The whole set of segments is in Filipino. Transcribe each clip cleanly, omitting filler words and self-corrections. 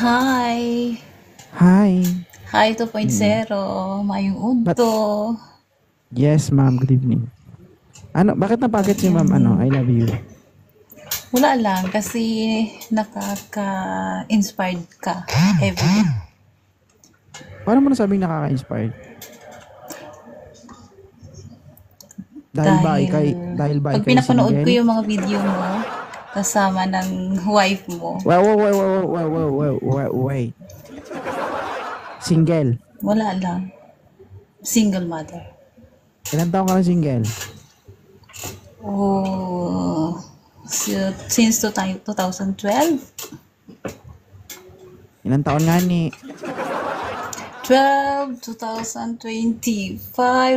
Hi! Hi. Hi 2.0, mayong But udto. yes, ma'am. Good evening. Bakit napakit Good si ma'am I evening. love you? Wala lang kasi nakaka-inspired ka everyday. Paano mo nasabing nakaka-inspired? Dahil Dahil ba pag ikay pinapanood ko single? yung mga video mo kasama ng wife mo, Wait. Single. wala lang. Single mother. Ilan taon ka na single? Oh, since 2012? Ilan taon nga ni? 2025,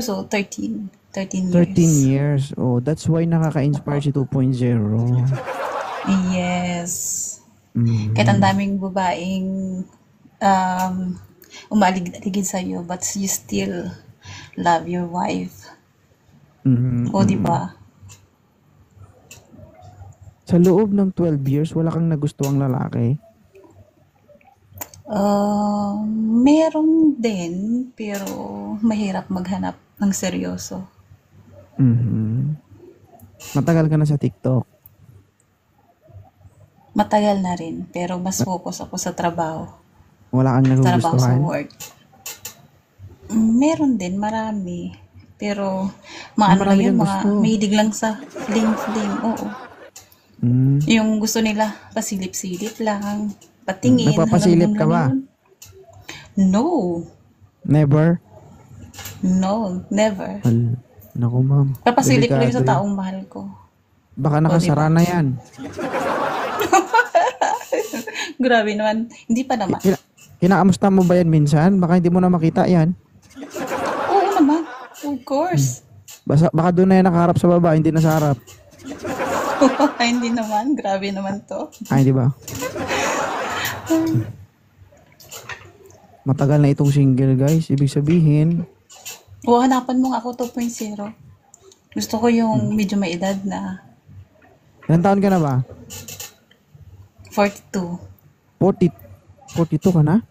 so 13 13 years. years. Oh, that's why nakaka-inspire si 2.0. Yes. Kahit ang Mm. daming babaeng um, umalig-aligid sa'yo, but you still love your wife. O, di Mm. ba? Sa loob ng 12 years, wala kang nagustuhang lalaki? Meron din, pero mahirap maghanap ng seryoso. Mhm. Matagal ka na sa TikTok. Matagal na rin, pero mas focus ako sa trabaho. Wala kang Trabaho sa nagugustuhan? work. Meron din, marami. Pero, mga ano lang Marami yun, kang mga gusto. mahilig lang sa fling-fling. Oo. Mm. Yung gusto nila, pasilip-silip lang, patingin, hanggang Nagpapasilip dun ka lang ba? yun. No. Never? No, never. Naku ma'am, Papasilip ko lang delikado sa yan. taong mahal ko. Baka O, di nakasara ba? na yan. Grabe naman. Hindi pa naman. Kinakamusta mo ba yan minsan? Baka hindi mo na makita yan. Oo naman. Of course. Baka doon na yan nakaharap sa baba, hindi na sa harap. Hindi naman. Grabe naman to. Ay, di ba? Matagal na itong single, guys. Ibig sabihin, O, hanapan mo nga ako 2.0. Gusto ko yung medyo may edad na ilang taon ka na ba? 42. 40, 42 ka na?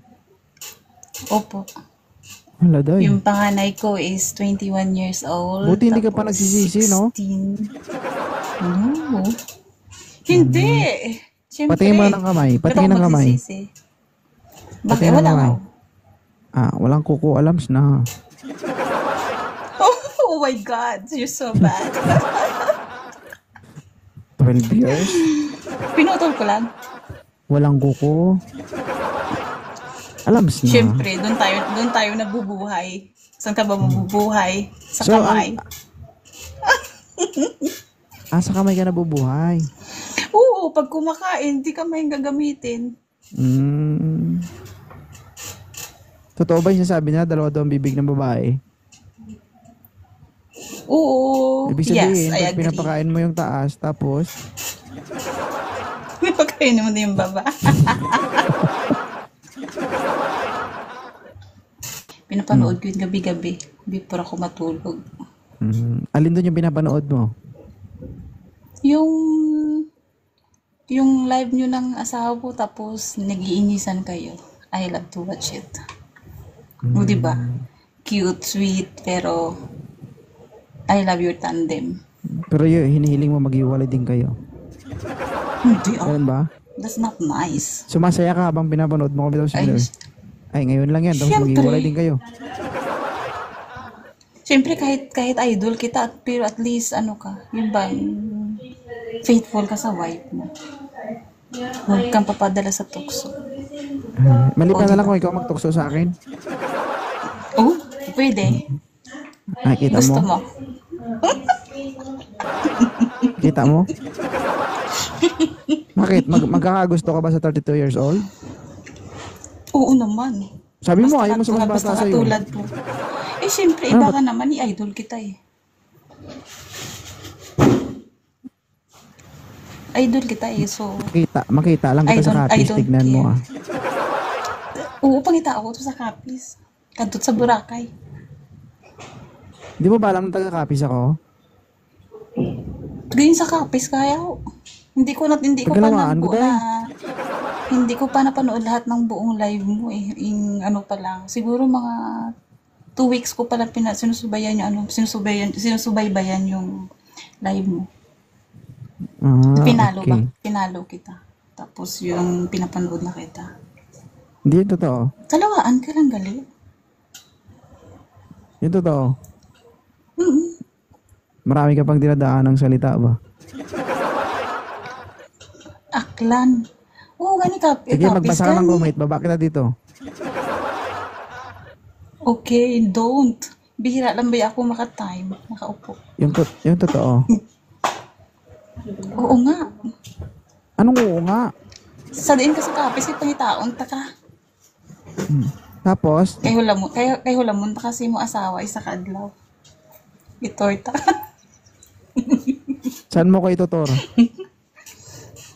Opo. Wala day. Yung panganay ko is 21 years old. Buti hindi ka pa Tapos nagsisisi, no? 16. No. Hindi. Siyempre. Patingin mo na ng kamay. Ba't Patingin ako ng kamay. magsisisi? Bakit? Patingin ng Wala nga. kamay. Walang kuko alams na. Oh my God. You're so bad. 12 years? Pinutol ko lang. Walang kuko. Alams na. Siyempre, doon tayo nabubuhay. Saan ka ba mabubuhay? Sa So, kamay. Sa kamay ka nabubuhay. Oo, pag kumakain, di kamay yung gagamitin. Mm. Totoo ba yung sinasabi na dalawa daw ang bibig ng babae? Oo. Ibig sabihin, Yes, I pag agree. pinapakain mo yung taas, tapos, Pagkain mo na yung baba. Pinapanood ko yung gabi-gabi before ako matulog. alin doon yung pinapanood mo? Yung live nyo ng asawa ko tapos nag-iinisan kayo. I love to watch it. O, diba? Cute, sweet, pero I love your tandem. Pero yun, hinihiling mo maghiwalay din kayo. Hindi, Ganun ba? that's not nice. Sumasaya ka habang pinapanood mo kami Ay, Ay, ngayon lang yan. Tapos Siyempre. maghiwalay din kayo. Siyempre, kahit idol kita, pero at least, ano ka, yung bang faithful ka sa wife mo. Huwag kang papadala sa tukso. Mali pa O, na lang diba? kung ikaw magtukso sa akin. Oh, pwede. Ay, kita Gusto mo? mo. Kita mo? Bakit? Magkakagusto ka ba sa 32 years old? Oo naman. Sabi mo, ayaw mo sa mas Basta bata sa'yo. katulad mo. Eh, siyempre, iba ka naman. I-idol kita eh. Idol kita eh. So, Makita lang kita sa I kapis. don't Tignan mo care. Oo, pangita ako to sa kapis. Kantot sa Boracay. Di mo ba alam na taga-kapis ako? Ganyan sa kapis, kaya ko. Hindi ko pa Pagkalawaan ko nabuo dahil. na Hindi ko pa napanood lahat ng buong live mo eh. Yung ano pa lang. Siguro mga 2 weeks ko pa lang sinusubayan yung ano, sinusubaybayan yung live mo. Pinalo ba? Okay. Pinalo kita. Tapos yung pinapanood na kita. Hindi yung totoo. Kalawaan ka lang galit. Yung totoo. Mm. Marami ka pang dinadaan ng salita ba? Aklan. Oo, gani ka. Sige, magbasa ka ng comment. Baba kita dito. Okay, don't. Bihira lang ba ako makatime? Nakaupo. Yung totoo. Oo nga. Anong oo nga? Sadiin ka sa kapis, kay pangitaon ta ka. Tapos, Kay hulamon ta kasi mo asawa, isa ka adlaw. Itorta. saan mo ko itutur?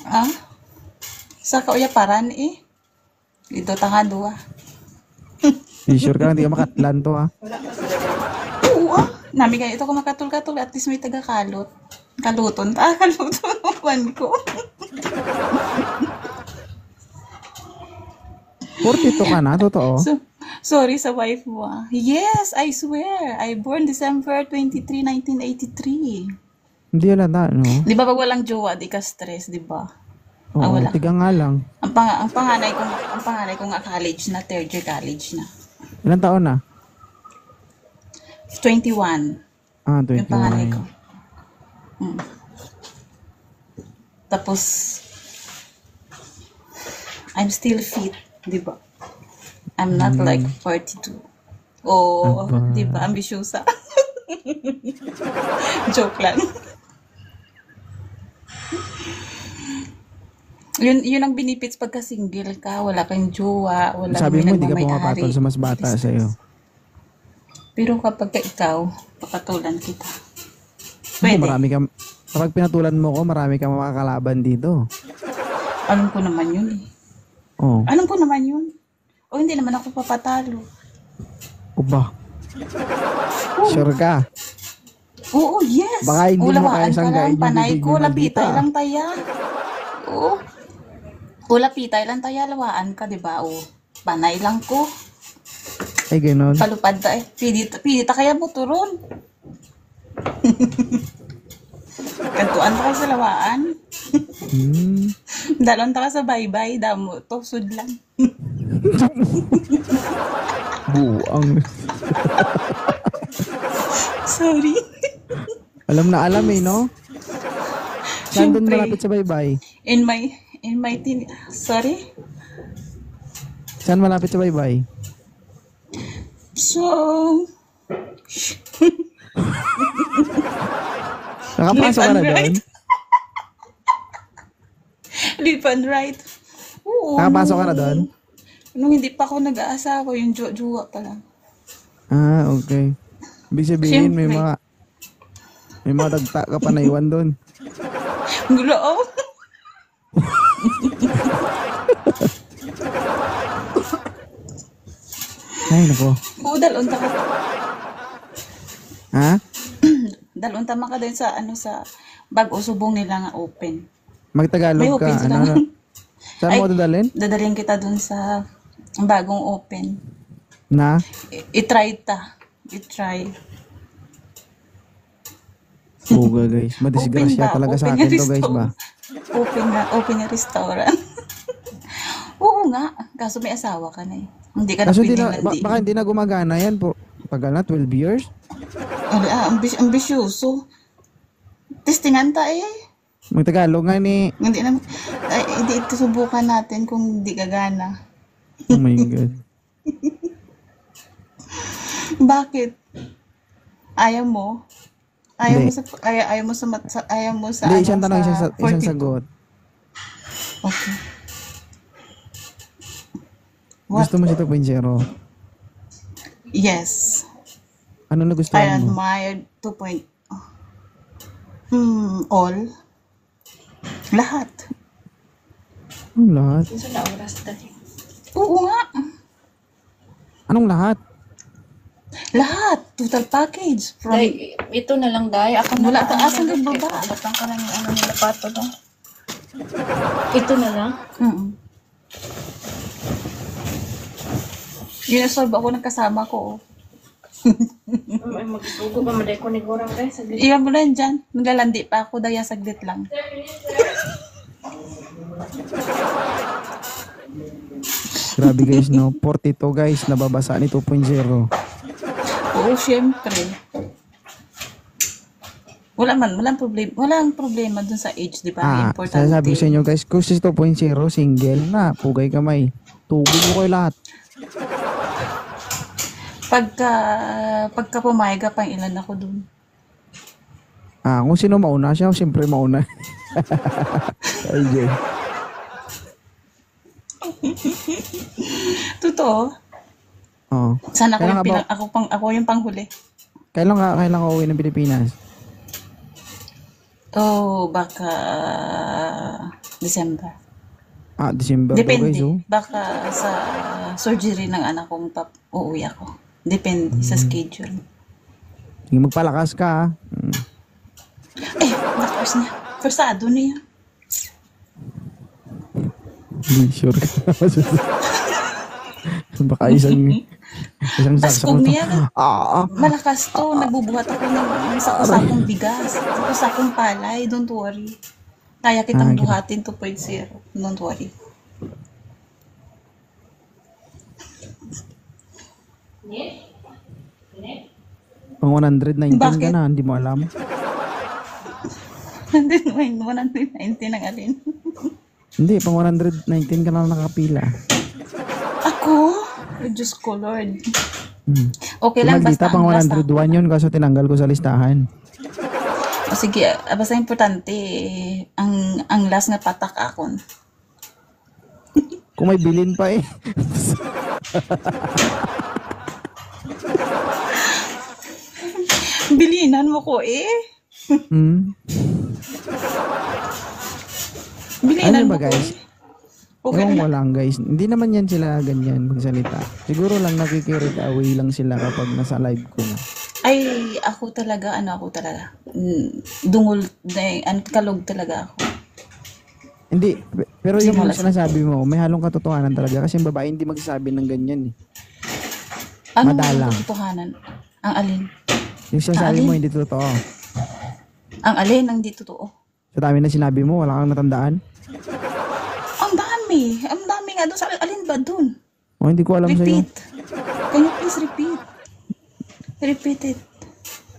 Ah? Sa kauya paran eh. Dito ta ka duwa. Sure ka lang, hindi ka makatlan to ha. Oo ah. Nami ganito ko makatul-katul, at least may taga-kalot. Kaluton ta. Kaluton naman ko. 42 ka na, totoo. Sorry sa wife mo ah. Yes, I swear. I born December 23, 1983. Hindi halata, no? Di ba pag walang jowa, di ka stress, di ba? Oo, wala. tiga nga lang. Ang panganay ko nga college na, third year college na. Ilang taon na? 21. Ah, Yung panganay 21. ko. Tapos, I'm still fit, di ba? I'm not like 42. Oh, Aba. di ba? Ambisyosa. Joke lang. Yun ang benefits pagka single ka, wala kang jowa, wala Sabi mo, hindi ka nagmamayari. pumapatol sa mas bata sa'yo. Pero kapag ka ikaw, papatulan kita. Oo, Pwede. marami ka, kapag pinatulan mo ko, marami kang makakalaban dito. Alam ko naman yun eh. Oo. Alam ko naman yun. O hindi naman ako papatalo. O ba? Sure ka? Oo, yes. Baka hindi mo Ulawaan kaya ka sanggain lang, yung panay bibig ko, mo lapitay dito, lang taya. Oo. Lapitay lang taya, lawaan ka, di ba? Oo. Panay lang ko. Ay, ganun. Palupad ta eh. Pidita kaya mo turon. Kantuan ta ka sa lawaan. Hmm. Dalon ta ka sa baybay, damo to, sudlan. Buang. Sorry. Alam na alam eh, no? Saan doon Siyempre. malapit sa baybay? In my sorry? Saan malapit sa baybay? So, Nakapasok ka na Left and doon? left and right. Oo. Nakapasok ka na doon? Nung hindi pa ako nag-aasawa, yung jowa pa lang. Ah, okay. Ibig sabihin, may Siyempre. mga dagta ka pa na iwan doon. Gulo, oh. Ay, nako. Oo, dalon ta ka. Ha? Dalon ta ka din sa, sa bag-o subong nila nga open. May Magtagalog open ka. sila. Ano? Saan mo dadalhin? Dadalhin kita dun sa bagong open. Na? I-try ta. I-try. Buga, guys. Madisgrasya talaga sa akin to, guys ba? Open na restaurant. Oo nga. Kaso may asawa ka na eh. Hindi ka na Kaso pwedeng baka hindi na gumagana yan po. Tagal na, 12 years? Ambisyoso. Testingan ta eh. Magtagalog nga ni. Hindi ito subukan natin kung hindi gagana. Oh my God. Bakit? Ayaw mo? Ayaw Hindi. mo sa ayaw mo sa ayaw mo sa Hindi, isang tanong, isang 42? sagot. Okay. What? Gusto mo si 2.0? Yes. Ano na I gustuhan mo? admired 2.0. All. Lahat. Anong lahat? Oo nga. Anong lahat? Lahat. Total package. From Day, ito na lang, Day. Ako na mula lang. taas hanggang baba. Batang ka lang yung ano nila pato, Day. Ito na lang. Mm. Ginasolve ako ng kasama ko. Ay, magsugo pa maday ko ni Gorang guys. Saglit. Iwan mo na yan dyan. Naglalandi pa ako. Daya saglit lang. Grabe guys, no? 42 guys, nababasa ni 2.0. Oo, syempre. Walang problema dun sa age, di ba? Importante. Sasabi ko sa inyo guys, kung si 2.0 single na, pugay kamay. Tugod mo kayo lahat. Pagka pumayag ka, pang ilan ako dun. Kung sino mauna siya, siyempre mauna. Ay, Jay. Totoo. Oo. Sana Kailan ako yung panghuli. Kailan ka uwi ng Pilipinas? Baka December. December Depende. guys, oh. Baka sa surgery ng anak kong uuwi ako. Depende sa schedule. Sige, magpalakas ka, Nakos niya. Forsado niya. Hindi sure ka. Baka isang Paskog niya. Ah, Malakas to. Nagbubuhat ako ng sakong bigas. Sakong palay. Don't worry. Kaya kitang buhatin 2.0. Don't worry. pang 119 ka Bakit? na, hindi mo alam. 119 ang alin. Hindi, pang 119 ka na nakapila. Ako? Oh, Diyos ko, Lord. Okay Si lang, Maldita, basta pang ang last 101 yun, kaso tinanggal ko sa listahan. sige, basta importante, ang last nga patak akon. Kung may bilin pa eh. Bilinan mo ko eh. Bilinan Ano mo ba ko guys? eh. Okay Ewan na. mo lang guys, hindi naman yan sila ganyan magsalita. Siguro lang nakikirit away lang sila kapag nasa live ko na. Ay, ako talaga. Dungol, kalog talaga ako. Hindi, pero yung Simula sa- sinasabi mo, may halong katotohanan talaga kasi yung babae hindi magsasabi ng ganyan eh. Ano Madalang. ang katotohanan? Ang alin? Yung sinasabi Alin? mo hindi totoo. Ang alin ang di totoo? Sa dami na sinabi mo, wala kang natandaan. Ang dami. Ang dami nga doon. Alin ba doon? O hindi ko alam sa'yo. Repeat. Can you please repeat? Repeat it.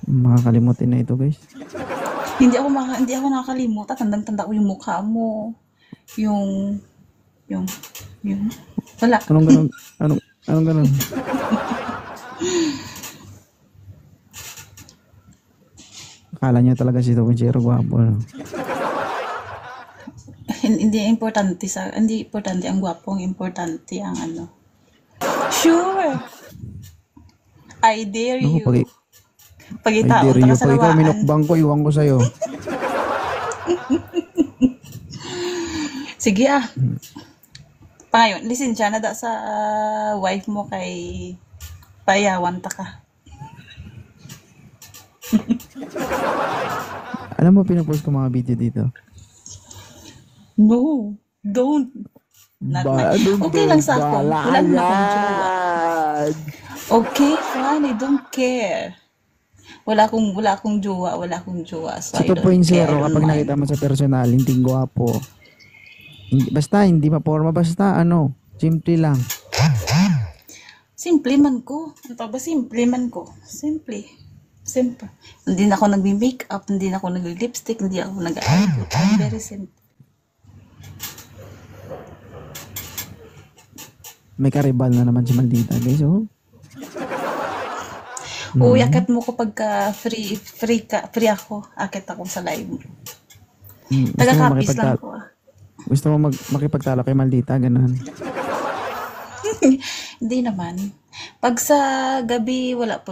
Makakalimutin na ito guys. Hindi ako nakakalimutan. Tandang-tanda ko yung mukha mo. Yung wala. Anong ganun? Anong ganun? Akala niya talaga si Tobinchero gwapo. No? Hindi importante ang gwapong, importante ang ano. Sure. I dare you. Ay, Pagitaon dare ta you. sa Pag ikaw lawaan. minukbang ko, iwan ko sa'yo. Sige Pangayon, listen siya na sa wife mo kay payawan ta ka. Alam mo, pinapost ko mga video dito. No, don't. Okay lang sa akin. Wala naman akong jowa. Okay, fine. I don't care. Wala akong jowa. So Sa I don't 2.0, care. kapag nakita mo sa personal, hindi gwapo. Basta, hindi maporma. Basta, simple lang. Simple man ko. Ito ba simple man ko? Simple. Hindi na ako nagbi-makeup, hindi na ako nagli-lipstick, hindi ako nag-eyeliner. I'm very simple. May karibal na naman si Maldita, guys, oh. Uy, akit mo ko pagka free ako. Akit ako sa live. Taga-copies lang ko Gusto mo makipagtalo kay Maldita, ganun. Hindi naman. Pag sa gabi, walang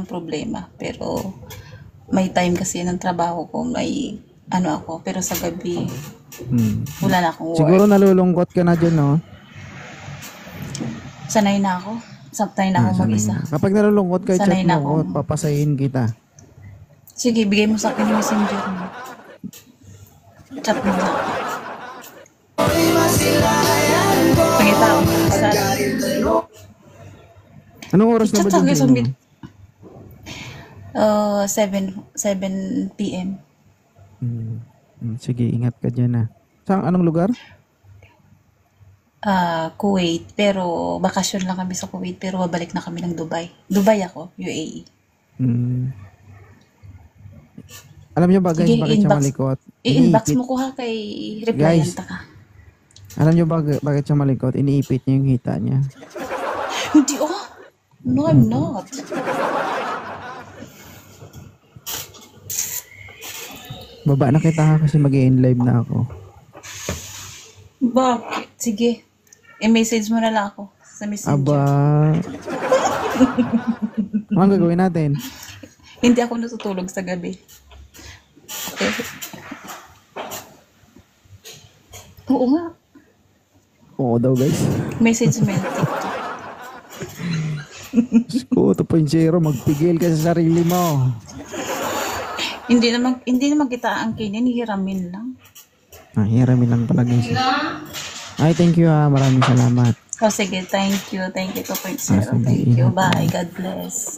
problema. Pero may time kasi ng trabaho ko, may ako. Pero sa gabi, wala na akong work. Siguro nalulungkot ka na dyan, no? Sanay na ako. Sanay na ako mag-isa. Kapag nalulungkot ka, chat Sanay na mo ako. ko, papasayin kita. Sige, bigay mo sa akin yung messenger mo. Chat mo sa akin. Pangita ako sa Anong oras na ba Chat dyan sa sa inyo? mid 7 p.m. Sige, ingat ka dyan ah. Saan, anong lugar? Kuwait, pero bakasyon lang kami sa Kuwait, pero babalik na kami ng Dubai. Dubai ako, UAE. Hmm. Alam niyo ba guys, Sige, bakit siya inbox. malikot? I-inbox Iniipit. mo ko ha kay replyan Guys. ka. Alam niyo ba bakit siya malikot? Iniipit niya yung hita niya. Hindi oh. No, I'm not. Baba na kita ha kasi mag-i-live na ako. Bakit? Sige. I-message mo na lang ako sa messenger. Aba. Anong gagawin natin? Hindi ako natutulog sa gabi. Okay. Oo nga. Oo daw guys. Message mo yung TikTok. Ko 2.0, magpigil ka sa sarili mo. Hindi naman kita ang kinin, hiramin lang. Hiramin lang pala guys. Ay, thank you ha. Maraming salamat. O sige, thank you. Thank you 2.0. Sige, Thank you. ingat. Bye. God bless.